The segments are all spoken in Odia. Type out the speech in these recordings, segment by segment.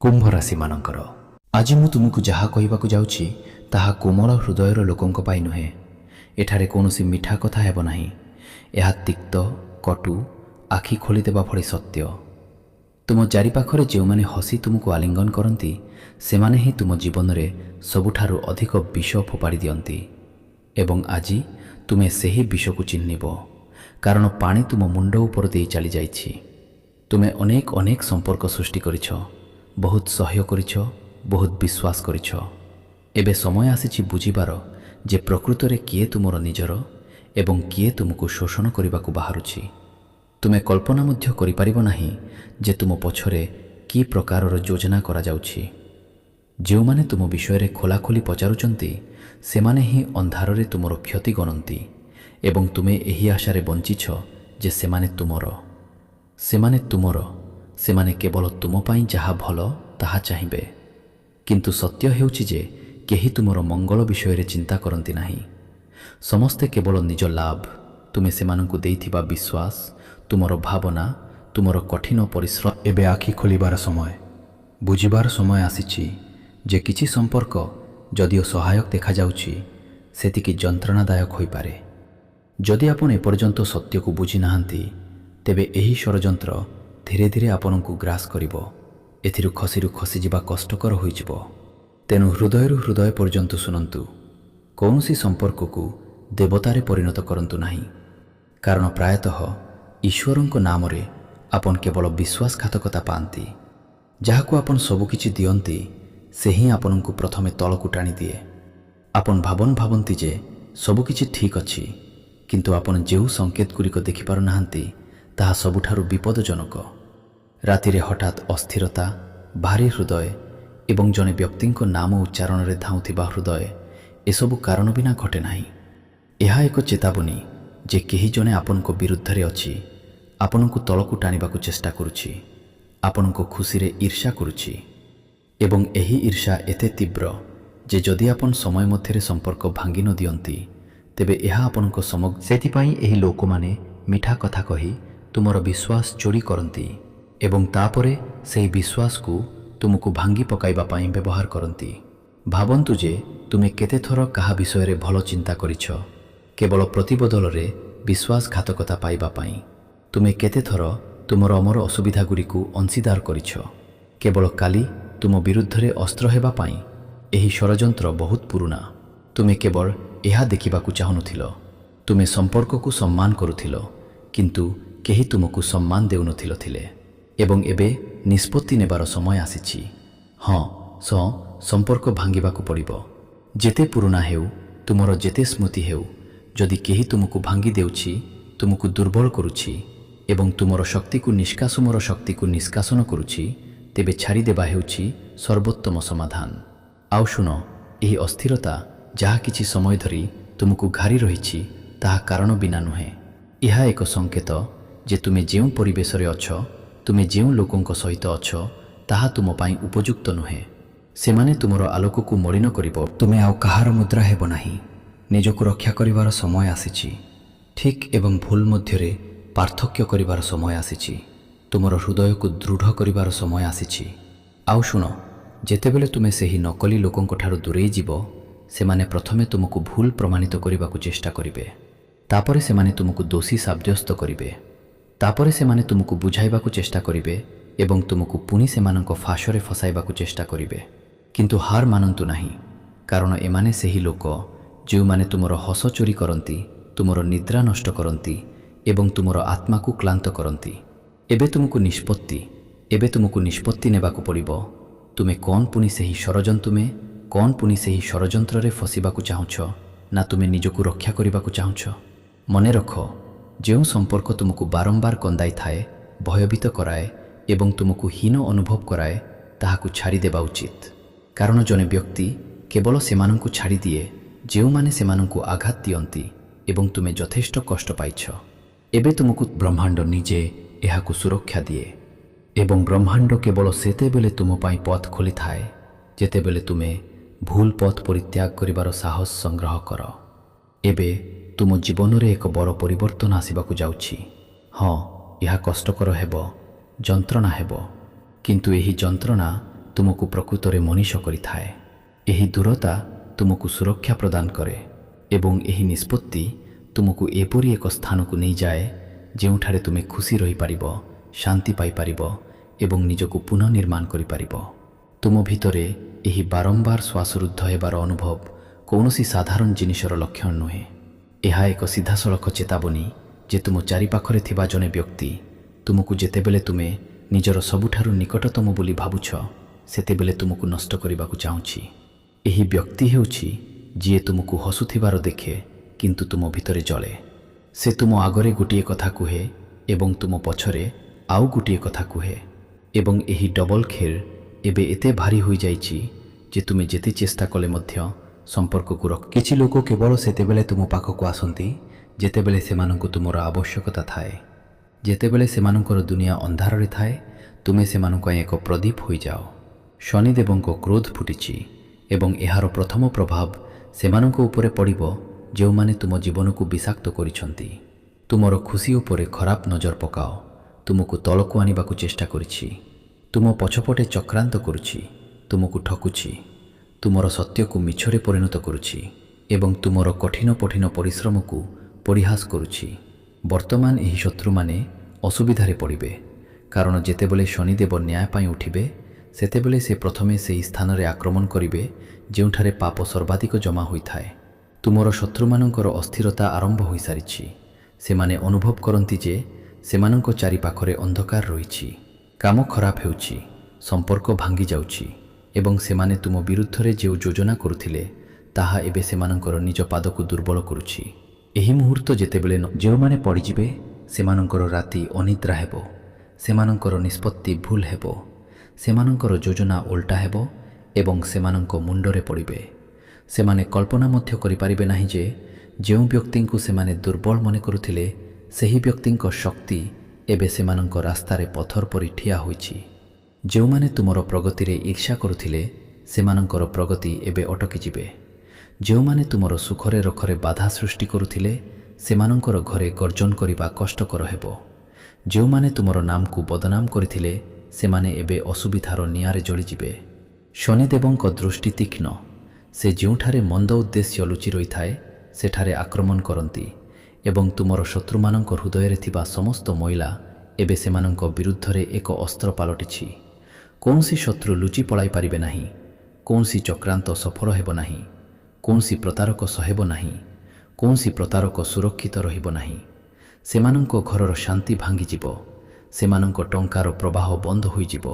कुंभ राशि मानकर आज मु तुमको जहा कहवाकू जाउछि ताहा कोमल हृदयर लोकंक पाई नुहे। एठारे कौनसी मिठा कथा हेब नाही। एहा तिक्त कटु आखि खोलीदेवा भली सत्य। तुम चारिपाखरे जो माने हसी तुमको आलिंगन करती सेमाने ही तुम जीवन में सबुठारु अधिक विष फोपाड़ी दियंती एवं आजी तुमे सेही विष को चिन्हिब कारण पानी तुम मुंड उपर दे चली जाइछि। तुमे अनेक अनेक संपर्क सृष्टि करिछ, बहुत सहयोग करिछ, बहुत विश्वास करिछ। एबे समय आसीछि बुझिबार जे प्रकृत रे किए तुमर निजर एवं किए तुमको शोषण करने बाहरुछि। तुमे कल्पना मध्य करि परिबो नाही जे तुम पछरे की प्रकारर योजना करा जाउछि। जो माने तुम विषय रे खोलाखोली पचारुचंती सेमाने ही अंधार रे तुमर क्षति गणंती एवं तुमे एही आशारे बंचिछ जे सेमाने तुमर सेमाने केवल तुम पाई जहा भल ताहा चाहिबे। किंतु सत्य हेउछि जे केही तुमर मंगल विषय रे चिंता करंती नाही। समस्ते केवल निज लाभ तुमे सेमानंकु देइथिबा विश्वास तुमर भावना तुमर कठिन परिश्रम। एबे आखि खोलिबार समय बुझिबार समय आसीछि जे किछि संपर्क जदिओ सहायक देखा जाउछि सेतिकी जंत्रणादायक होई पारे। जदि आपण एपर्यंत सत्य को बुझी नाहांती तेबे एही षड़यंत्र धीरे धीरे आपनकु ग्रास करिवो। एथिरु खसी जिबा कष्टकर होइजिवो। तेनु हृदयरु हृदय पर्यंत सुनंतु। कौनसी संपर्क को देवतारे परिणत करंतु नाही कारण प्रायतः ईश्वरंको नाम रे आपन केवल विश्वासघातकता पांती। जहाकु आपन सबुकिछि दियंती से ही आपनकु प्रथमे तलकु टाणी दिए। आपन भाबंती जे सबुकिछि ठीक अछि किंतु आपन जेउ संकेत गुरिक देखि पारु नाहांती ताहा सबुठारु विपदजनक। रातिरे हठात अस्थिरता भारी हृदय एवं जने व्यक्तिंको नाम उच्चारण रे धाउथिबा हृदय एसबु कारण बिना घटे नाही। एहा एक चेतावनी जे केही जने आपनको विरुद्ध रे अछि, आपनको तलकु टाणिबाकु चेष्टा करुछि, आपनको खुशी रे ईर्ष्या करुछि एवं एही ईर्ष्या एते तीव्र जे जदि आपन समय मध्यरे संपर्क भांगी न दियंती तेबे एहा आपनको समग्र सेतिपाई एही लोक माने मिठा कथा कही तुमर विश्वास चोरी करंती एवं तापरे सेही विश्वास को तुमको भांगी पकाइबा पाई व्यवहार करंती। भाबंतु जे तुमे केते थर कहा विषय रे भलो चिंता करिछ केवल प्रतिबदल रे विश्वासघातकता पाइबा पाई। तुमे केते थर तुमर अमर असुविधा गुरिकु अंशीदार करिछ केवल काली तुम विरुद्ध रे अस्त्र हेबा पाई। एही षड़यंत्र बहुत पुराना। तुमे केवल एहा देखिबाकु चाहुनथिलो। तुमे संपर्क को सम्मान करुथिलो किंतु केही तुमको सम्मान देउनथिलो थिले एवं एबे निष्पत्ति नेबार समय आसीछि। हाँ संपर्क भांगिबाकु पड़िबो। जेते पुराना हेउ तुमर जेते स्मृति हेउ जदि केही तुमको भांगी देउछि तुमको दुर्बल करुछि एवं तुमर शक्ति को निष्कासन करुछि तेबे छाड़ी देबा हेउछि सर्वोत्तम समाधान। आउ शुण एही अस्थिरता जहा किछि समय धरी तुमको घारी रहिछि ताहा कारण बिना नुहे। यह एक संकेत जे तुमे जेउ परिवेश रे अछ तुमे जेउ लोकंक सहित अछ ताहा तुम पाई उपयुक्त नुहे। सेमाने तुमर आलोक को मलिन करिवो। तुमे आउ कहार मुद्रा हेबो नाही। निजको रक्षा करिवार समय आसीछि। ठीक एवं भूल मध्यरे पार्थक्य करिवार समय आसीछि। तुमर हृदय को दृढ़ करिवार समय आसीछि। आउ शुण जेतेबेले तुमे सेही नकली लोकंक ठारु दूरेई जीवो सेमाने प्रथमे तुमको भूल प्रमाणित करिबाकु चेष्टा करिवे। तापरे सेमाने तुमको दोषी साब्यस्त करिवे। तापरे सेमाने तुमको बुझाइबाकु चेष्टा करिवे एवं तुमको पुनी सेमानंक फाशरे फसाइबाकु चेष्टा करिवे। किंतु हार मानंतु नाही कारण एमाने सेही लोक जो माने तुमर हस चोरी करंती, तुमर निद्रा नष्ट करंती एवं तुमर आत्मा को क्लांत करंती। एबे तुमको निष्पत्ति नेबाकु पड़िबो। तुमे कौन पुनी सेही षड़यंत्र रे फसिबाकु चाहुछ ना तुमे निजको रक्षा करिबाकु चाहुछ। मने रख जो संपर्क तुमको बारंबार कंदाई थाए, भयभीत कराए एवं तुमको हीन अनुभव कराए ताहाकु छाड़ी देबा उचित। कारण जने व्यक्ति केवल सेमानंकु छाड़ी दिए जो माने सेमानंकु आघात दियंती एवं तुमे यथेष्ट कष्ट पाइछ। एबे तुमको ब्रह्मांड निजे एहाकु सुरक्षा दिए एवं ब्रह्मांड केवल सेतेबेले तुम पाई पथ खोली थाए जेतेबेले तुमे भूल पथ परित्याग करिवार साहस संग्रह कर। एबे तुम जीवन रे एक बड़ परिवर्तन आसिबाकु जाउछि। हाँ यह कष्टकर हेबो, जंत्रणा हेबो किंतु एही जंत्रणा ତୁମକୁ ପ୍ରକୃତରେ ମଣିଷ କରିଥାଏ। ଏହି ଦୂରତା ତୁମକୁ ସୁରକ୍ଷା ପ୍ରଦାନ କରେ ଏବଂ ଏହି ନିଷ୍ପତ୍ତି ତୁମକୁ ଏପରି ଏକ ସ୍ଥାନକୁ ନେଇଯାଏ ଯେଉଁଠାରେ ତୁମେ ଖୁସି ରହିପାରିବ, ଶାନ୍ତି ପାଇପାରିବ ଏବଂ ନିଜକୁ ପୁନଃନିର୍ମାଣ କରିପାରିବ। ତୁମ ଭିତରେ ଏହି ବାରମ୍ବାର ଶ୍ୱାସରୁଦ୍ଧ ହେବାର ଅନୁଭବ କୌଣସି ସାଧାରଣ ଜିନିଷର ଲକ୍ଷଣ ନୁହେଁ। ଏହା ଏକ ସିଧାସଳଖ ଚେତାବନୀ ଯେ ତୁମ ଚାରିପାଖରେ ଥିବା ଜଣେ ବ୍ୟକ୍ତି ତୁମକୁ ଯେତେବେଳେ ତୁମେ ନିଜର ସବୁଠାରୁ ନିକଟତମ ବୋଲି ଭାବୁଛ ସେତେବେଳେ ତୁମକୁ ନଷ୍ଟ କରିବାକୁ ଚାହୁଁଛି। ଏହି ବ୍ୟକ୍ତି ହେଉଛି ଯିଏ ତୁମକୁ ହସୁଥିବାର ଦେଖେ କିନ୍ତୁ ତୁମ ଭିତରେ ଜଳେ। ସେ ତୁମ ଆଗରେ ଗୋଟିଏ କଥା କୁହେ ଏବଂ ତୁମ ପଛରେ ଆଉ ଗୋଟିଏ କଥା କୁହେ ଏବଂ ଏହି ଡବଲ ଖେଳ ଏବେ ଏତେ ଭାରୀ ହୋଇଯାଇଛି ଯେ ତୁମେ ଯେତେ ଚେଷ୍ଟା କଲେ ମଧ୍ୟ ସମ୍ପର୍କକୁ ରଖ। କିଛି ଲୋକ କେବଳ ସେତେବେଳେ ତୁମ ପାଖକୁ ଆସନ୍ତି ଯେତେବେଳେ ସେମାନଙ୍କୁ ତୁମର ଆବଶ୍ୟକତା ଥାଏ। ଯେତେବେଳେ ସେମାନଙ୍କର ଦୁନିଆ ଅନ୍ଧାରରେ ଥାଏ ତୁମେ ସେମାନଙ୍କ ପାଇଁ ଏକ ପ୍ରଦୀପ ହୋଇଯାଅ। ଶନିଦେବଙ୍କ କ୍ରୋଧ ଫୁଟିଛି ଏବଂ ଏହାର ପ୍ରଥମ ପ୍ରଭାବ ସେମାନଙ୍କ ଉପରେ ପଡ଼ିବ ଯେଉଁମାନେ ତୁମ ଜୀବନକୁ ବିଷାକ୍ତ କରିଛନ୍ତି। ତୁମର ଖୁସି ଉପରେ ଖରାପ ନଜର ପକାଅ, ତୁମକୁ ତଳକୁ ଆଣିବାକୁ ଚେଷ୍ଟା କରିଛି, ତୁମ ପଛପଟେ ଚକ୍ରାନ୍ତ କରୁଛି, ତୁମକୁ ଠକୁଛି, ତୁମର ସତ୍ୟକୁ ମିଛରେ ପରିଣତ କରୁଛି ଏବଂ ତୁମର କଠିନ ପରିଶ୍ରମକୁ ପରିହାସ କରୁଛି। ବର୍ତ୍ତମାନ ଏହି ଶତ୍ରୁମାନେ ଅସୁବିଧାରେ ପଡ଼ିବେ କାରଣ ଯେତେବେଳେ ଶନିଦେବ ନ୍ୟାୟ ପାଇଁ ଉଠିବେ ସେତେବେଳେ ସେ ପ୍ରଥମେ ସେହି ସ୍ଥାନରେ ଆକ୍ରମଣ କରିବେ ଯେଉଁଠାରେ ପାପ ସର୍ବାଧିକ ଜମା ହୋଇଥାଏ। ତୁମର ଶତ୍ରୁମାନଙ୍କର ଅସ୍ଥିରତା ଆରମ୍ଭ ହୋଇସାରିଛି। ସେମାନେ ଅନୁଭବ କରନ୍ତି ଯେ ସେମାନଙ୍କ ଚାରିପାଖରେ ଅନ୍ଧକାର ରହିଛି, କାମ ଖରାପ ହେଉଛି, ସମ୍ପର୍କ ଭାଙ୍ଗି ଯାଉଛି ଏବଂ ସେମାନେ ତୁମ ବିରୁଦ୍ଧରେ ଯେଉଁ ଯୋଜନା କରୁଥିଲେ ତାହା ଏବେ ସେମାନଙ୍କର ନିଜ ପାଦକୁ ଦୁର୍ବଳ କରୁଛି। ଏହି ମୁହୂର୍ତ୍ତ ଯେତେବେଳେ ଯେଉଁମାନେ ପଡ଼ିଯିବେ ସେମାନଙ୍କର ରାତି ଅନିଦ୍ରା ହେବ, ସେମାନଙ୍କର ନିଷ୍ପତ୍ତି ଭୁଲ ହେବ, ସେମାନଙ୍କର ଯୋଜନା ଓଲଟା ହେବ ଏବଂ ସେମାନଙ୍କ ମୁଣ୍ଡରେ ପଡ଼ିବେ। ସେମାନେ କଳ୍ପନା ମଧ୍ୟ କରିପାରିବେ ନାହିଁ ଯେ ଯେଉଁ ବ୍ୟକ୍ତିଙ୍କୁ ସେମାନେ ଦୁର୍ବଳ ମନେ କରୁଥିଲେ ସେହି ବ୍ୟକ୍ତିଙ୍କ ଶକ୍ତି ଏବେ ସେମାନଙ୍କ ରାସ୍ତାରେ ପଥର ପରି ଠିଆ ହୋଇଛି। ଯେଉଁମାନେ ତୁମର ପ୍ରଗତିରେ ଈର୍ଷା କରୁଥିଲେ ସେମାନଙ୍କର ପ୍ରଗତି ଏବେ ଅଟକିଯିବେ। ଯେଉଁମାନେ ତୁମର ସୁଖରେ ରଖରେ ବାଧା ସୃଷ୍ଟି କରୁଥିଲେ ସେମାନଙ୍କର ଘରେ ଗର୍ଜନ କରିବା କଷ୍ଟକର ହେବ। ଯେଉଁମାନେ ତୁମର ନାମକୁ ବଦନାମ କରିଥିଲେ ସେମାନେ ଏବେ ଅସୁବିଧାର ନିଆଁରେ ଜଳିଯିବେ। ଶନିଦେବଙ୍କ ଦୃଷ୍ଟି ତୀକ୍ଷ୍ଣ। ସେ ଯେଉଁଠାରେ ମନ୍ଦ ଉଦ୍ଦେଶ୍ୟ ଲୁଚି ରହିଥାଏ ସେଠାରେ ଆକ୍ରମଣ କରନ୍ତି ଏବଂ ତୁମର ଶତ୍ରୁମାନଙ୍କ ହୃଦୟରେ ଥିବା ସମସ୍ତ ମଇଳା ଏବେ ସେମାନଙ୍କ ବିରୁଦ୍ଧରେ ଏକ ଅସ୍ତ୍ର ପାଲଟିଛି। କୌଣସି ଶତ୍ରୁ ଲୁଚି ପଳାଇ ପାରିବେ ନାହିଁ, କୌଣସି ଚକ୍ରାନ୍ତ ସଫଳ ହେବ ନାହିଁ, କୌଣସି ପ୍ରତାରକ ସହେବ ନାହିଁ, କୌଣସି ପ୍ରତାରକ ସୁରକ୍ଷିତ ରହିବ ନାହିଁ। ସେମାନଙ୍କ ଘରର ଶାନ୍ତି ଭାଙ୍ଗିଯିବ, ସେମାନଙ୍କ ଟଙ୍କାର ପ୍ରବାହ ବନ୍ଦ ହୋଇଯିବ,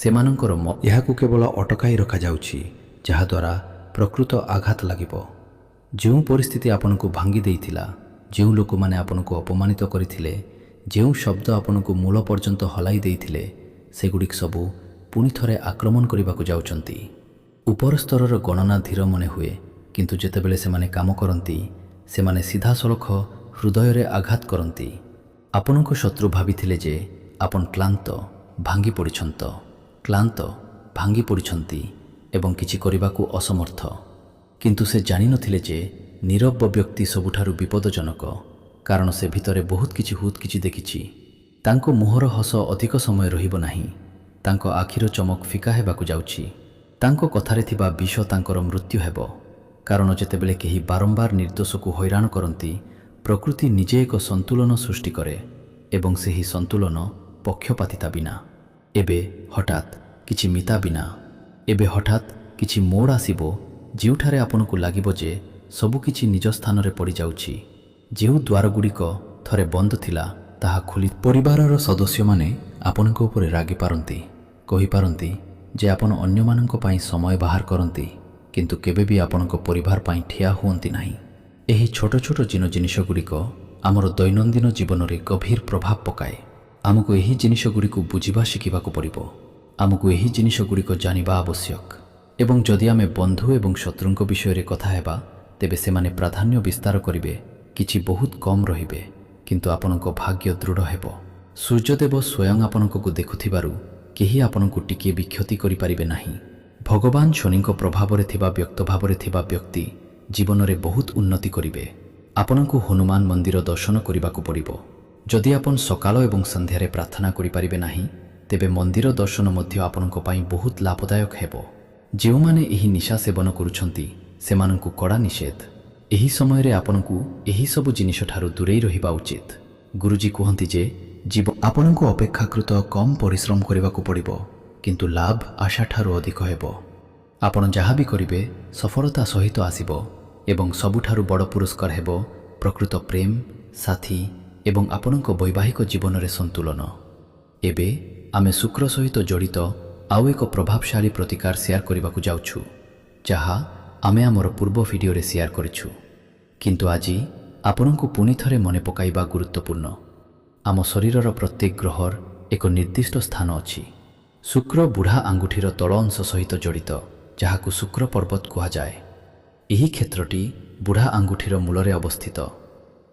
ସେମାନଙ୍କର ଏହାକୁ କେବଳ ଅଟକାଇ ରଖାଯାଉଛି ଯାହାଦ୍ୱାରା ପ୍ରକୃତ ଆଘାତ ଲାଗିବ। ଯେଉଁ ପରିସ୍ଥିତି ଆପଣଙ୍କୁ ଭାଙ୍ଗି ଦେଇଥିଲା, ଯେଉଁ ଲୋକମାନେ ଆପଣଙ୍କୁ ଅପମାନିତ କରିଥିଲେ, ଯେଉଁ ଶବ୍ଦ ଆପଣଙ୍କୁ ମୂଳ ପର୍ଯ୍ୟନ୍ତ ହଲାଇ ଦେଇଥିଲେ ସେଗୁଡ଼ିକ ସବୁ ପୁଣି ଥରେ ଆକ୍ରମଣ କରିବାକୁ ଯାଉଛନ୍ତି। ଉପର ସ୍ତରର ଗଣନା ଧୀର ମନେ ହୁଏ କିନ୍ତୁ ଯେତେବେଳେ ସେମାନେ କାମ କରନ୍ତି ସେମାନେ ସିଧାସଳଖ ହୃଦୟରେ ଆଘାତ କରନ୍ତି। ଆପଣଙ୍କ ଶତ୍ରୁ ଭାବିଥିଲେ ଯେ ଆପଣ କ୍ଳାନ୍ତ, ଭାଙ୍ଗି ପଡ଼ିଛନ୍ତି ଏବଂ କିଛି କରିବାକୁ ଅସମର୍ଥ, କିନ୍ତୁ ସେ ଜାଣିନଥିଲେ ଯେ ନୀରବ ବ୍ୟକ୍ତି ସବୁଠାରୁ ବିପଦଜନକ କାରଣ ସେ ଭିତରେ ବହୁତ କିଛି ଦେଖିଛି। ତାଙ୍କ ମୁହଁର ହସ ଅଧିକ ସମୟ ରହିବ ନାହିଁ, ତାଙ୍କ ଆଖିର ଚମକ ଫିକା ହେବାକୁ ଯାଉଛି, ତାଙ୍କ କଥାରେ ଥିବା ବିଷ ତାଙ୍କର ମୃତ୍ୟୁ ହେବ। କାରଣ ଯେତେବେଳେ କେହି ବାରମ୍ବାର ନିର୍ଦ୍ଦୋଷକୁ ହଇରାଣ କରନ୍ତି ପ୍ରକୃତି ନିଜେ ଏକ ସନ୍ତୁଳନ ସୃଷ୍ଟି କରେ ଏବଂ ସେହି ସନ୍ତୁଳନ ପକ୍ଷପାତିତା ବିନା, ଏବେ ହଠାତ୍ କିଛି ମିତା ବିନା, ଏବେ ହଠାତ୍ କିଛି ମୋଡ଼ ଆସିବ ଯେଉଁଠାରେ ଆପଣଙ୍କୁ ଲାଗିବ ଯେ ସବୁକିଛି ନିଜ ସ୍ଥାନରେ ପଡ଼ିଯାଉଛି। ଯେଉଁ ଦ୍ୱାରଗୁଡ଼ିକ ଥରେ ବନ୍ଦ ଥିଲା ତାହା ଖୋଲି ପରିବାରର ସଦସ୍ୟମାନେ ଆପଣଙ୍କ ଉପରେ ରାଗିପାରନ୍ତି, କହିପାରନ୍ତି ଯେ ଆପଣ ଅନ୍ୟମାନଙ୍କ ପାଇଁ ସମୟ ବାହାର କରନ୍ତି କିନ୍ତୁ କେବେ ବି ଆପଣଙ୍କ ପରିବାର ପାଇଁ ଠିଆ ହୁଅନ୍ତି ନାହିଁ। ଏହି ଛୋଟ ଛୋଟ ଜିନିଷଗୁଡ଼ିକ ଆମର ଦୈନନ୍ଦିନ ଜୀବନରେ ଗଭୀର ପ୍ରଭାବ ପକାଏ। ଆମକୁ ଏହି ଜିନିଷଗୁଡ଼ିକୁ ବୁଝିବା ଶିଖିବାକୁ ପଡ଼ିବ। ଆମକୁ ଏହି ଜିନିଷଗୁଡ଼ିକ ଜାଣିବା ଆବଶ୍ୟକ ଏବଂ ଯଦି ଆମେ ବନ୍ଧୁ ଏବଂ ଶତ୍ରୁଙ୍କ ବିଷୟରେ କଥା ହେବା ତେବେ ସେମାନେ ପ୍ରାଧାନ୍ୟ ବିସ୍ତାର କରିବେ, କିଛି ବହୁତ କମ୍ ରହିବେ କିନ୍ତୁ ଆପଣଙ୍କ ଭାଗ୍ୟ ଦୃଢ଼ ହେବ। ସୂର୍ଯ୍ୟଦେବ ସ୍ୱୟଂ ଆପଣଙ୍କୁ ଦେଖୁଥିବାରୁ କେହି ଆପଣଙ୍କୁ ଟିକିଏ ବି କ୍ଷତି କରିପାରିବେ ନାହିଁ। ଭଗବାନ ଶନିଙ୍କ ପ୍ରଭାବରେ ଥିବା ବ୍ୟକ୍ତି ଜୀବନରେ ବହୁତ ଉନ୍ନତି କରିବେ। ଆପଣଙ୍କୁ ହନୁମାନ ମନ୍ଦିର ଦର୍ଶନ କରିବାକୁ ପଡ଼ିବ। ଯଦି ଆପଣ ସକାଳ ଏବଂ ସନ୍ଧ୍ୟାରେ ପ୍ରାର୍ଥନା କରିପାରିବେ ନାହିଁ ତେବେ ମନ୍ଦିର ଦର୍ଶନ ମଧ୍ୟ ଆପଣଙ୍କ ପାଇଁ ବହୁତ ଲାଭଦାୟକ ହେବ। ଯେଉଁମାନେ ଏହି ନିଶା ସେବନ କରୁଛନ୍ତି ସେମାନଙ୍କୁ କଡ଼ା ନିଷେଧ। ଏହି ସମୟରେ ଆପଣଙ୍କୁ ଏହିସବୁ ଜିନିଷଠାରୁ ଦୂରେଇ ରହିବା ଉଚିତ। ଗୁରୁଜୀ କୁହନ୍ତି ଯେ ଆପଣଙ୍କୁ ଅପେକ୍ଷାକୃତ କମ୍ ପରିଶ୍ରମ କରିବାକୁ ପଡ଼ିବ, କିନ୍ତୁ ଲାଭ ଆଶାଠାରୁ ଅଧିକ ହେବ। ଆପଣ ଯାହା ବି କରିବେ ସଫଳତା ସହିତ ଆସିବ ଏବଂ ସବୁଠାରୁ ବଡ଼ ପୁରସ୍କାର ହେବ ପ୍ରକୃତ ପ୍ରେମ, ସାଥୀ ଏବଂ ଆପଣଙ୍କ ବୈବାହିକ ଜୀବନରେ ସନ୍ତୁଳନ। ଏବେ ଆମେ ଶୁକ୍ର ସହିତ ଜଡ଼ିତ ଆଉ ଏକ ପ୍ରଭାବଶାଳୀ ପ୍ରତିକାର ସେୟାର କରିବାକୁ ଯାଉଛୁ, ଯାହା ଆମେ ଆମର ପୂର୍ବ ଭିଡ଼ିଓରେ ସେୟାର କରିଛୁ। କିନ୍ତୁ ଆଜି ଆପଣଙ୍କୁ ପୁଣି ଥରେ ମନେ ପକାଇବା ଗୁରୁତ୍ୱପୂର୍ଣ୍ଣ। ଆମ ଶରୀରର ପ୍ରତ୍ୟେକ ଗ୍ରହର ଏକ ନିର୍ଦ୍ଦିଷ୍ଟ ସ୍ଥାନ ଅଛି। ଶୁକ୍ର ବୁଢ଼ା ଆଙ୍ଗୁଠିର ତଳ ଅଂଶ ସହିତ ଜଡ଼ିତ, ଯାହାକୁ ଶୁକ୍ର ପର୍ବତ କୁହାଯାଏ। ଏହି କ୍ଷେତ୍ରଟି ବୁଢ଼ା ଆଙ୍ଗୁଠିର ମୂଳରେ ଅବସ୍ଥିତ।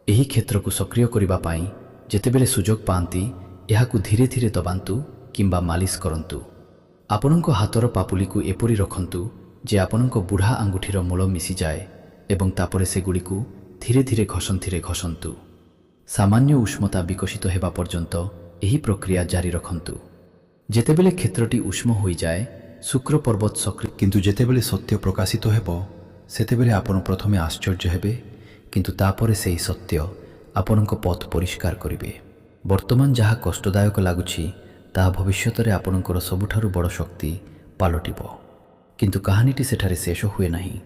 ଏହି କ୍ଷେତ୍ରକୁ ସକ୍ରିୟ କରିବା ପାଇଁ ଯେତେବେଳେ ସୁଯୋଗ ପାଆନ୍ତି ଏହାକୁ ଧୀରେ ଧୀରେ ଦବାନ୍ତୁ କିମ୍ବା ମାଲିସ କରନ୍ତୁ। ଆପଣଙ୍କ ହାତର ପାପୁଲିକୁ ଏପରି ରଖନ୍ତୁ ଯେ ଆପଣଙ୍କ ବୁଢ଼ା ଆଙ୍ଗୁଠିର ମୂଳ ମିଶିଯାଏ ଏବଂ ତାପରେ ସେଗୁଡ଼ିକୁ ଧୀରେ ଧୀରେ ଘଷନ୍ତୁ। ସାମାନ୍ୟ ଉଷ୍ମତା ବିକଶିତ ହେବା ପର୍ଯ୍ୟନ୍ତ ଏହି ପ୍ରକ୍ରିୟା ଜାରି ରଖନ୍ତୁ। ଯେତେବେଳେ କ୍ଷେତ୍ରଟି ଉଷ୍ମ ହୋଇଯାଏ ଶୁକ୍ର ପର୍ବତ ସକ୍ରିୟ, କିନ୍ତୁ ଯେତେବେଳେ ସତ୍ୟ ପ୍ରକାଶିତ ହେବ ସେତେବେଳେ ଆପଣ ପ୍ରଥମେ ଆଶ୍ଚର୍ଯ୍ୟ ହେବେ, କିନ୍ତୁ ତାପରେ ସେହି ସତ୍ୟ ଆପଣଙ୍କ ପଥ ପରିଷ୍କାର କରିବେ। ବର୍ତ୍ତମାନ ଯାହା କଷ୍ଟଦାୟକ ଲାଗୁଛି ତାହା ଭବିଷ୍ୟତରେ ଆପଣଙ୍କର ସବୁଠାରୁ ବଡ଼ ଶକ୍ତି ପାଲଟିବ। କିନ୍ତୁ କାହାଣୀଟି ସେଠାରେ ଶେଷ ହୁଏ ନାହିଁ,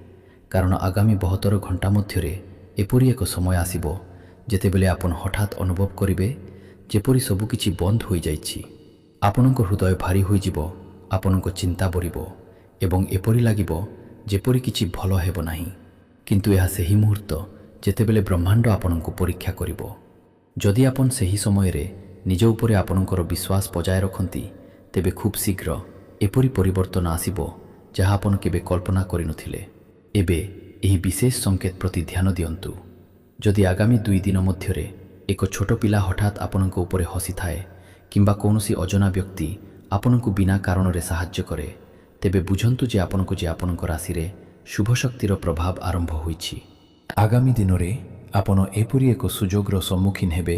କାରଣ ଆଗାମୀ 72 ଘଣ୍ଟା ମଧ୍ୟରେ ଏପରି ଏକ ସମୟ ଆସିବ ଯେତେବେଳେ ଆପଣ ହଠାତ୍ ଅନୁଭବ କରିବେ ଯେପରି ସବୁକିଛି ବନ୍ଦ ହୋଇଯାଇଛି। ଆପଣଙ୍କ ହୃଦୟ ଭାରୀ ହୋଇଯିବ, ଆପଣଙ୍କ ଚିନ୍ତା ବଢ଼ିବ ଏବଂ ଏପରି ଲାଗିବ ଯେପରି କିଛି ଭଲ ହେବ ନାହିଁ। କିନ୍ତୁ ଏହା ସେହି ମୁହୂର୍ତ୍ତ ଯେତେବେଳେ ବ୍ରହ୍ମାଣ୍ଡ ଆପଣଙ୍କୁ ପରୀକ୍ଷା କରିବ। ଯଦି ଆପଣ ସେହି ସମୟରେ ନିଜ ଉପରେ ଆପଣଙ୍କର ବିଶ୍ୱାସ ବଜାୟ ରଖନ୍ତି ତେବେ ଖୁବ୍ ଶୀଘ୍ର ଏପରି ପରିବର୍ତ୍ତନ ଆସିବ ଯାହା ଆପଣ କେବେ କଳ୍ପନା କରିନଥିଲେ। ଏବେ ଏହି ବିଶେଷ ସଂକେତ ପ୍ରତି ଧ୍ୟାନ ଦିଅନ୍ତୁ। ଯଦି ଆଗାମୀ 2 ଦିନ ମଧ୍ୟରେ ଏକ ଛୋଟ ପିଲା ହଠାତ୍ ଆପଣଙ୍କ ଉପରେ ହସିଥାଏ କିମ୍ବା କୌଣସି ଅଜଣା ବ୍ୟକ୍ତି ଆପଣଙ୍କୁ ବିନା କାରଣରେ ସାହାଯ୍ୟ କରେ, ତେବେ ବୁଝନ୍ତୁ ଯେ ଆପଣଙ୍କ ରାଶିରେ ଶୁଭ ଶକ୍ତିର ପ୍ରଭାବ ଆରମ୍ଭ ହୋଇଛି। ଆଗାମୀ ଦିନରେ ଆପଣ ଏପରି ଏକ ସୁଯୋଗର ସମ୍ମୁଖୀନ ହେବେ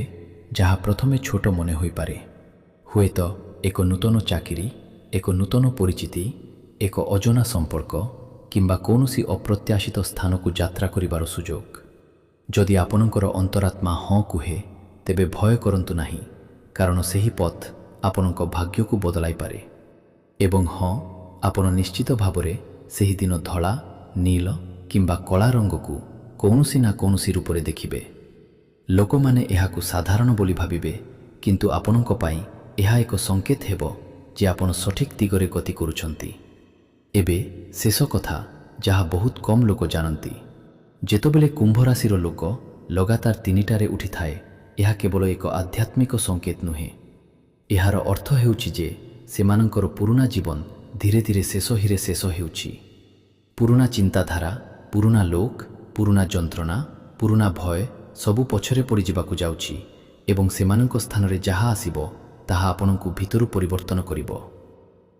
ଯାହା ପ୍ରଥମେ ଛୋଟ ମନେ ହୋଇପାରେ। ହୁଏତ ଏକ ନୂତନ ଚାକିରି, ଏକ ନୂତନ ପରିଚିତି, ଏକ ଅଜଣା ସମ୍ପର୍କ କିମ୍ବା କୌଣସି ଅପ୍ରତ୍ୟାଶିତ ସ୍ଥାନକୁ ଯାତ୍ରା କରିବାର ସୁଯୋଗ। ଯଦି ଆପଣଙ୍କର ଅନ୍ତରାତ୍ମା ହଁ କୁହେ ତେବେ ଭୟ କରନ୍ତୁ ନାହିଁ, କାରଣ ସେହି ପଥ ଆପଣଙ୍କ ଭାଗ୍ୟକୁ ବଦଳାଇପାରେ। ଏବଂ ହଁ, ଆପଣ ନିଶ୍ଚିତ ଭାବରେ ସେହି ଦିନ ଧଳା, ନୀଳ କିମ୍ବା କଳା ରଙ୍ଗକୁ କୌଣସି ନା କୌଣସି ରୂପରେ ଦେଖିବେ। ଲୋକମାନେ ଏହାକୁ ସାଧାରଣ ବୋଲି ଭାବିବେ, କିନ୍ତୁ ଆପଣଙ୍କ ପାଇଁ ଏହା ଏକ ସଂକେତ ହେବ ଯେ ଆପଣ ସଠିକ୍ ଦିଗରେ ଗତି କରୁଛନ୍ତି। ଏବେ ଶେଷ କଥା ଯାହା ବହୁତ କମ୍ ଲୋକ ଜାଣନ୍ତି। ଯେତେବେଳେ କୁମ୍ଭ ରାଶିର ଲୋକ ଲଗାତାର 3ଟାରେ ଉଠିଥାଏ ଏହା କେବଳ ଏକ ଆଧ୍ୟାତ୍ମିକ ସଂକେତ ନୁହେଁ। ଏହାର ଅର୍ଥ ହେଉଛି ଯେ ସେମାନଙ୍କର ପୁରୁଣା ଜୀବନ ଧୀରେ ଧୀରେ ଶେଷ ହେଉଛି। ପୁରୁଣା ଚିନ୍ତାଧାରା, ପୁରୁଣା ଲୋକ, ପୁରୁଣା ଯନ୍ତ୍ରଣା, ପୁରୁଣା ଭୟ ସବୁ ପଛରେ ପଡ଼ିଯିବାକୁ ଯାଉଛି ଏବଂ ସେମାନଙ୍କ ସ୍ଥାନରେ ଯାହା ଆସିବ ତାହା ଆପଣଙ୍କୁ ଭିତରୁ ପରିବର୍ତ୍ତନ କରିବ।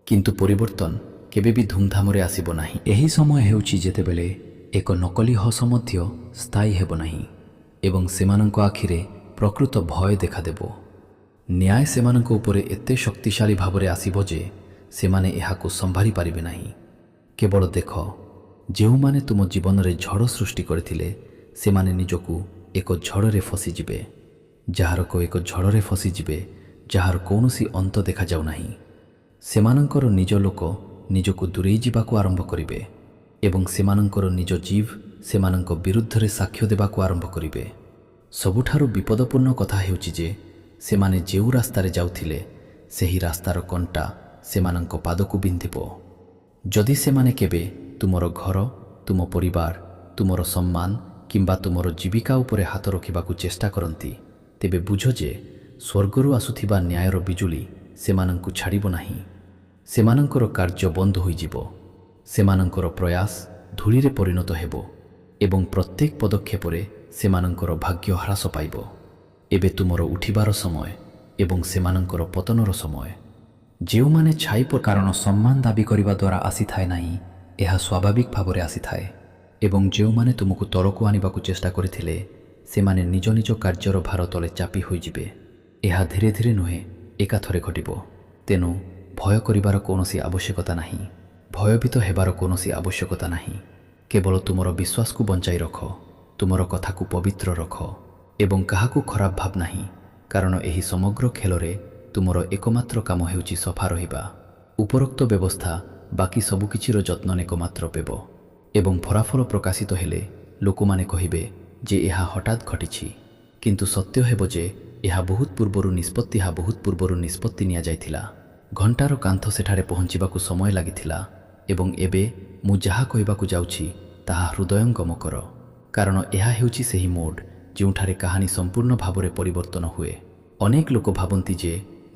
କିନ୍ତୁ ପରିବର୍ତ୍ତନ କେବେ ବି ଧୁମଧାମରେ ଆସିବ ନାହିଁ। ଏହି ସମୟ ହେଉଛି ଯେତେବେଳେ ଏକ ନକଲି ହସ ମଧ୍ୟ ସ୍ଥାୟୀ ହେବ ନାହିଁ ଏବଂ ସେମାନଙ୍କ ଆଖିରେ ପ୍ରକୃତ ଭୟ ଦେଖାଦେବ। ନ୍ୟାୟ ସେମାନଙ୍କ ଉପରେ ଏତେ ଶକ୍ତିଶାଳୀ ଭାବରେ ଆସିବ ଯେ ସେମାନେ ଏହାକୁ ସମ୍ଭାଳି ପାରିବେ ନାହିଁ। କେବଳ ଦେଖ, ଯେଉଁମାନେ ତୁମ ଜୀବନରେ ଝଡ଼ ସୃଷ୍ଟି କରିଥିଲେ ସେମାନେ ନିଜକୁ ଏକ ଝଡ଼ରେ ଫସିଯିବେ, ଯାହାର କୌଣସି ଅନ୍ତ ଦେଖାଯାଉ ନାହିଁ। ସେମାନଙ୍କର ନିଜ ଲୋକ ନିଜକୁ ଦୂରେଇ ଯିବାକୁ ଆରମ୍ଭ କରିବେ ଏବଂ ସେମାନଙ୍କର ନିଜ ଜୀବ ସେମାନଙ୍କ ବିରୁଦ୍ଧରେ ସାକ୍ଷ୍ୟ ଦେବାକୁ ଆରମ୍ଭ କରିବେ। ସବୁଠାରୁ ବିପଦପୂର୍ଣ୍ଣ କଥା ହେଉଛି ଯେ ସେମାନେ ଯେଉଁ ରାସ୍ତାରେ ଯାଉଥିଲେ ସେହି ରାସ୍ତାର କଣ୍ଟା ସେମାନଙ୍କ ପାଦକୁ ବିନ୍ଧିବ। ଯଦି ସେମାନେ କେବେ ତୁମର ଘର, ତୁମ ପରିବାର, ତୁମର ସମ୍ମାନ କିମ୍ବା ତୁମର ଜୀବିକା ଉପରେ ହାତ ରଖିବାକୁ ଚେଷ୍ଟା କରନ୍ତି, ତେବେ ବୁଝ ଯେ ସ୍ୱର୍ଗରୁ ଆସୁଥିବା ନ୍ୟାୟର ବିଜୁଳି ସେମାନଙ୍କୁ ଛାଡ଼ିବ ନାହିଁ। ସେମାନଙ୍କର କାର୍ଯ୍ୟ ବନ୍ଦ ହୋଇଯିବ, ସେମାନଙ୍କର ପ୍ରୟାସ ଧୂଳିରେ ପରିଣତ ହେବ ଏବଂ ପ୍ରତ୍ୟେକ ପଦକ୍ଷେପରେ ସେମାନଙ୍କର ଭାଗ୍ୟ ହ୍ରାସ ପାଇବ। ଏବେ ତୁମର ଉଠିବାର ସମୟ ଏବଂ ସେମାନଙ୍କର ପତନର ସମୟ। ଯେଉଁମାନେ କାରଣ ସମ୍ମାନ ଦାବି କରିବା ଦ୍ୱାରା ଆସିଥାଏ ନାହିଁ, ଏହା ସ୍ୱାଭାବିକ ଭାବରେ ଆସିଥାଏ ଏବଂ ଯେଉଁମାନେ ତୁମକୁ ତଳକୁ ଆଣିବାକୁ ଚେଷ୍ଟା କରିଥିଲେ ସେମାନେ ନିଜ କାର୍ଯ୍ୟର ଭାର ତଳେ ଚାପି ହୋଇଯିବେ। ଏହା ଧୀରେ ଧୀରେ ନୁହେଁ, ଏକାଥରେ ଘଟିବ। ତେଣୁ ଭୟ କରିବାର କୌଣସି ଆବଶ୍ୟକତା ନାହିଁ, ଭୟଭୀତ ହେବାର କୌଣସି ଆବଶ୍ୟକତା ନାହିଁ। କେବଳ ତୁମର ବିଶ୍ୱାସକୁ ବଞ୍ଚାଇ ରଖ, ତୁମର କଥାକୁ ପବିତ୍ର ରଖ ଏବଂ କାହାକୁ ଖରାପ ଭାବ ନାହିଁ, କାରଣ ଏହି ସମଗ୍ର ଖେଳରେ ତୁମର ଏକମାତ୍ର କାମ ହେଉଛି ସଫା ରହିବା। ଉପରୋକ୍ତ ବ୍ୟବସ୍ଥା ବାକି ସବୁକିଛିର ଯତ୍ନ ନେକ ମାତ୍ର ପେବ ଏବଂ ଫଳାଫଳ ପ୍ରକାଶିତ ହେଲେ ଲୋକମାନେ କହିବେ ଯେ ଏହା ହଠାତ୍ ଘଟିଛି, କିନ୍ତୁ ସତ୍ୟ ହେବ ଯେ ଏହା ବହୁତ ପୂର୍ବରୁ ନିଷ୍ପତ୍ତି ନିଆଯାଇଥିଲା। ଘଣ୍ଟାର କାନ୍ଥ ସେଠାରେ ପହଞ୍ଚିବାକୁ ସମୟ ଲାଗିଥିଲା ଏବଂ ଏବେ ମୁଁ ଯାହା କହିବାକୁ ଯାଉଛି ତାହା ହୃଦୟଙ୍ଗମ କର, କାରଣ ଏହା ହେଉଛି ସେହି ମୋଡ଼ ଯେଉଁଠାରେ କାହାଣୀ ସମ୍ପୂର୍ଣ୍ଣ ଭାବରେ ପରିବର୍ତ୍ତନ ହୁଏ। ଅନେକ ଲୋକ ଭାବନ୍ତି ଯେ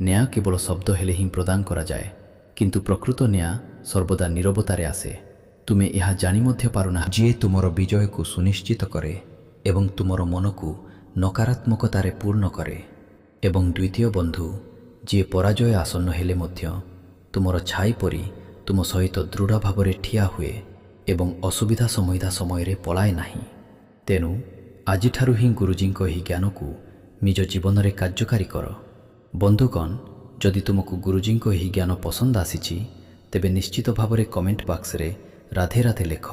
ନ୍ୟାୟ କେବଳ ଶବ୍ଦ ହେଲେ ହିଁ ପ୍ରଦାନ କରାଯାଏ, କିନ୍ତୁ ପ୍ରକୃତ ନ୍ୟାୟ ସର୍ବଦା ନୀରବତାରେ ଆସେ। ତୁମେ ଏହା ଜାଣି ମଧ୍ୟ ପାରୁନାହିଁ ଯିଏ ତୁମର ବିଜୟକୁ ସୁନିଶ୍ଚିତ କରେ ଏବଂ ତୁମର ମନକୁ ନକାରାତ୍ମକତାରେ ପୂର୍ଣ୍ଣ କରେ। ଏବଂ ଦ୍ୱିତୀୟ ବନ୍ଧୁ, ଯିଏ ପରାଜୟ ଆସନ୍ନ ହେଲେ ମଧ୍ୟ ତୁମର ଛାଇ ପରି ତୁମ ସହିତ ଦୃଢ଼ ଭାବରେ ଠିଆ ହୁଏ ଏବଂ ଅସୁବିଧା ସମୟରେ ପଳାଏ ନାହିଁ। ତେଣୁ ଆଜିଠାରୁ ହିଁ ଗୁରୁଜୀଙ୍କ ଏହି ଜ୍ଞାନକୁ ନିଜ ଜୀବନରେ କାର୍ଯ୍ୟକାରୀ କର। ବନ୍ଧୁଗଣ, ଯଦି ତୁମକୁ ଗୁରୁଜୀଙ୍କ ଏହି ଜ୍ଞାନ ପସନ୍ଦ ଆସିଛି ତେବେ ନିଶ୍ଚିତ ଭାବରେ କମେଣ୍ଟ ବକ୍ସରେ ରାଧେ ରାଧେ ଲେଖ।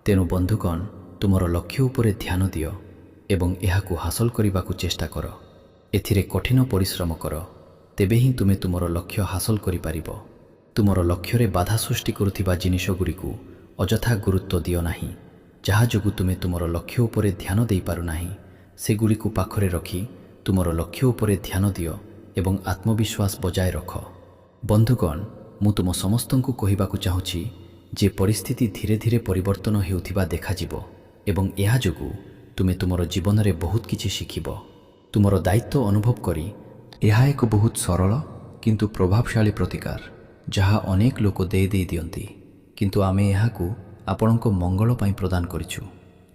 ତେଣୁ ବନ୍ଧୁଗଣ, ତୁମର ଲକ୍ଷ୍ୟ ଉପରେ ଧ୍ୟାନ ଦିଅ ଏବଂ ଏହାକୁ ହାସଲ କରିବାକୁ ଚେଷ୍ଟା କର। ଏଥିରେ କଠିନ ପରିଶ୍ରମ କର, ତେବେ ହିଁ ତୁମେ ତୁମର ଲକ୍ଷ୍ୟ ହାସଲ କରିପାରିବ। ତୁମର ଲକ୍ଷ୍ୟରେ ବାଧା ସୃଷ୍ଟି କରୁଥିବା ଜିନିଷଗୁଡ଼ିକୁ ଅଯଥା ଗୁରୁତ୍ୱ ଦିଅ ନାହିଁ। ଯାହା ଯୋଗୁଁ ତୁମେ ତୁମର ଲକ୍ଷ୍ୟ ଉପରେ ଧ୍ୟାନ ଦେଇପାରୁନାହିଁ, ସେଗୁଡ଼ିକୁ ପାଖରେ ରଖି ତୁମର ଲକ୍ଷ୍ୟ ଉପରେ ଧ୍ୟାନ ଦିଅ ଏବଂ ଆତ୍ମବିଶ୍ୱାସ ବଜାୟ ରଖ। ବନ୍ଧୁଗଣ, ମୁଁ ତୁମ ସମସ୍ତଙ୍କୁ କହିବାକୁ ଚାହୁଁଛି ଯେ ପରିସ୍ଥିତି ଧୀରେ ଧୀରେ ପରିବର୍ତ୍ତନ ହେଉଥିବା ଦେଖାଯିବ ଏବଂ ଏହା ଯୋଗୁଁ ତୁମେ ତୁମର ଜୀବନରେ ବହୁତ କିଛି ଶିଖିବ। ତୁମର ଦାୟିତ୍ୱ ଅନୁଭବ କରି ଏହା ଏକ ବହୁତ ସରଳ କିନ୍ତୁ ପ୍ରଭାବଶାଳୀ ପ୍ରତିକାର ଯାହା ଅନେକ ଲୋକ ଦେଇ ଦିଅନ୍ତି, କିନ୍ତୁ ଆମେ ଏହାକୁ ଆପଣଙ୍କ ମଙ୍ଗଳ ପାଇଁ ପ୍ରଦାନ କରିଛୁ।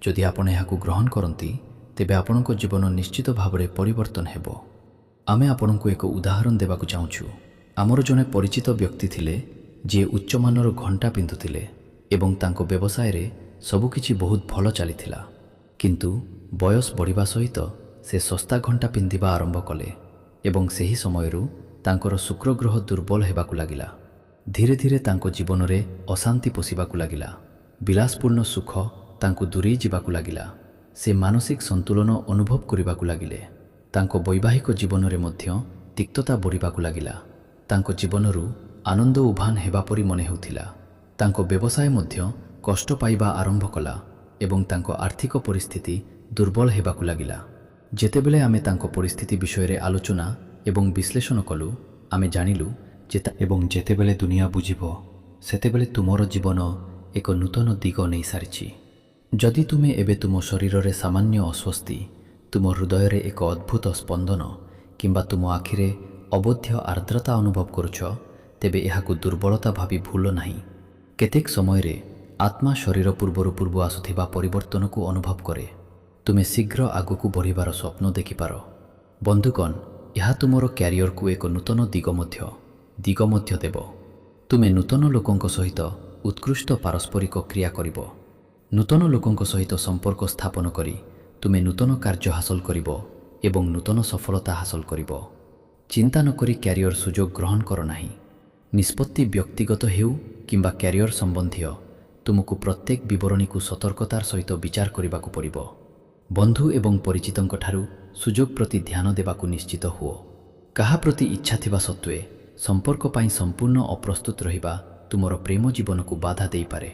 ଯଦି ଆପଣ ଏହାକୁ ଗ୍ରହଣ କରନ୍ତି ତେବେ ଆପଣଙ୍କ ଜୀବନ ନିଶ୍ଚିତ ଭାବରେ ପରିବର୍ତ୍ତନ ହେବ। ଆମେ ଆପଣଙ୍କୁ ଏକ ଉଦାହରଣ ଦେବାକୁ ଚାହୁଁଛୁ। ଆମର ଜଣେ ପରିଚିତ ବ୍ୟକ୍ତି ଥିଲେ ଯିଏ ଉଚ୍ଚମାନର ଘଣ୍ଟା ପିନ୍ଧୁଥିଲେ ଏବଂ ତାଙ୍କ ବ୍ୟବସାୟରେ ସବୁକିଛି ବହୁତ ଭଲ ଚାଲିଥିଲା, କିନ୍ତୁ ବୟସ ବଢ଼ିବା ସହିତ ସେ ଶସ୍ତା ଘଣ୍ଟା ପିନ୍ଧିବା ଆରମ୍ଭ କଲେ ଏବଂ ସେହି ସମୟରୁ ତାଙ୍କର ଶୁକ୍ର ଗ୍ରହ ଦୁର୍ବଳ ହେବାକୁ ଲାଗିଲା। ଧୀରେ ଧୀରେ ତାଙ୍କ ଜୀବନରେ ଅଶାନ୍ତି ପଶିବାକୁ ଲାଗିଲା, ବିଳାସପୂର୍ଣ୍ଣ ସୁଖ ତାଙ୍କୁ ଦୂରେଇ ଯିବାକୁ ଲାଗିଲା, ସେ ମାନସିକ ସନ୍ତୁଳନ ଅନୁଭବ କରିବାକୁ ଲାଗିଲେ। ତାଙ୍କ ବୈବାହିକ ଜୀବନରେ ମଧ୍ୟ ତିକ୍ତତା ବଢ଼ିବାକୁ ଲାଗିଲା। ତାଙ୍କ ଜୀବନରୁ ଆନନ୍ଦ ଉଭାନ ହେବା ପରି ମନେ ହେଉଥିଲା। ତାଙ୍କ ବ୍ୟବସାୟ ମଧ୍ୟ କଷ୍ଟ ପାଇବା ଆରମ୍ଭ କଲା ଏବଂ ତାଙ୍କ ଆର୍ଥିକ ପରିସ୍ଥିତି ଦୁର୍ବଳ ହେବାକୁ ଲାଗିଲା। ଯେତେବେଳେ ଆମେ ତାଙ୍କ ପରିସ୍ଥିତି ବିଷୟରେ ଆଲୋଚନା ଏବଂ ବିଶ୍ଳେଷଣ କଲୁ, ଆମେ ଜାଣିଲୁ ଯେ ଏବଂ ଯେତେବେଳେ ଦୁନିଆ ବୁଝିବ ସେତେବେଳେ ତୁମର ଜୀବନ ଏକ ନୂତନ ଦିଗ ନେଇ ସାରିଛି। ଯଦି ତୁମେ ଏବେ ତୁମ ଶରୀରରେ ସାମାନ୍ୟ ଅସ୍ୱସ୍ତି, ତୁମ ହୃଦୟରେ ଏକ ଅଦ୍ଭୁତ ସ୍ପନ୍ଦନ କିମ୍ବା ତୁମ ଆଖିରେ ଅବୋଧ୍ୟ ଆର୍ଦ୍ରତା ଅନୁଭବ କରୁଛ, ତେବେ ଏହାକୁ ଦୁର୍ବଳତା ଭାବି ଭୁଲ ନାହିଁ। କେତେକ ସମୟରେ ଆତ୍ମା ଶରୀର ପୂର୍ବ ଆସୁଥିବା ପରିବର୍ତ୍ତନକୁ ଅନୁଭବ କରେ। ତୁମେ ଶୀଘ୍ର ଆଗକୁ ବଢ଼ିବାର ସ୍ୱପ୍ନ ଦେଖିପାର। ବନ୍ଧୁଗଣ, ଏହା ତୁମର କ୍ୟାରିୟରକୁ ଏକ ନୂତନ ଦିଗ ମଧ୍ୟ ଦେବ। ତୁମେ ନୂତନ ଲୋକଙ୍କ ସହିତ ଉତ୍କୃଷ୍ଟ ପାରସ୍ପରିକ କ୍ରିୟା କରିବ। ନୂତନ ଲୋକଙ୍କ ସହିତ ସମ୍ପର୍କ ସ୍ଥାପନ କରି ତୁମେ ନୂତନ କାର୍ଯ୍ୟ ହାସଲ କରିବ ଏବଂ ନୂତନ ସଫଳତା ହାସଲ କରିବ। ଚିନ୍ତା ନକରି କ୍ୟାରିୟର ସୁଯୋଗ ଗ୍ରହଣ କର ନାହିଁ। ନିଷ୍ପତ୍ତି ବ୍ୟକ୍ତିଗତ ହେଉ କିମ୍ବା କ୍ୟାରିୟର ସମ୍ବନ୍ଧୀୟ, ତୁମକୁ ପ୍ରତ୍ୟେକ ବିବରଣୀକୁ ସତର୍କତାର ସହିତ ବିଚାର କରିବାକୁ ପଡ଼ିବ। ବନ୍ଧୁ ଏବଂ ପରିଚିତଙ୍କ ଠାରୁ ସୁଯୋଗ ପ୍ରତି ଧ୍ୟାନ ଦେବାକୁ ନିଶ୍ଚିତ ହୁଅ। କାହା ପ୍ରତି ଇଚ୍ଛା ଥିବା ସତ୍ତ୍ୱେ ସମ୍ପର୍କ ପାଇଁ ସମ୍ପୂର୍ଣ୍ଣ ଅପ୍ରସ୍ତୁତ ରହିବା ତୁମର ପ୍ରେମ ଜୀବନକୁ ବାଧା ଦେଇପାରେ।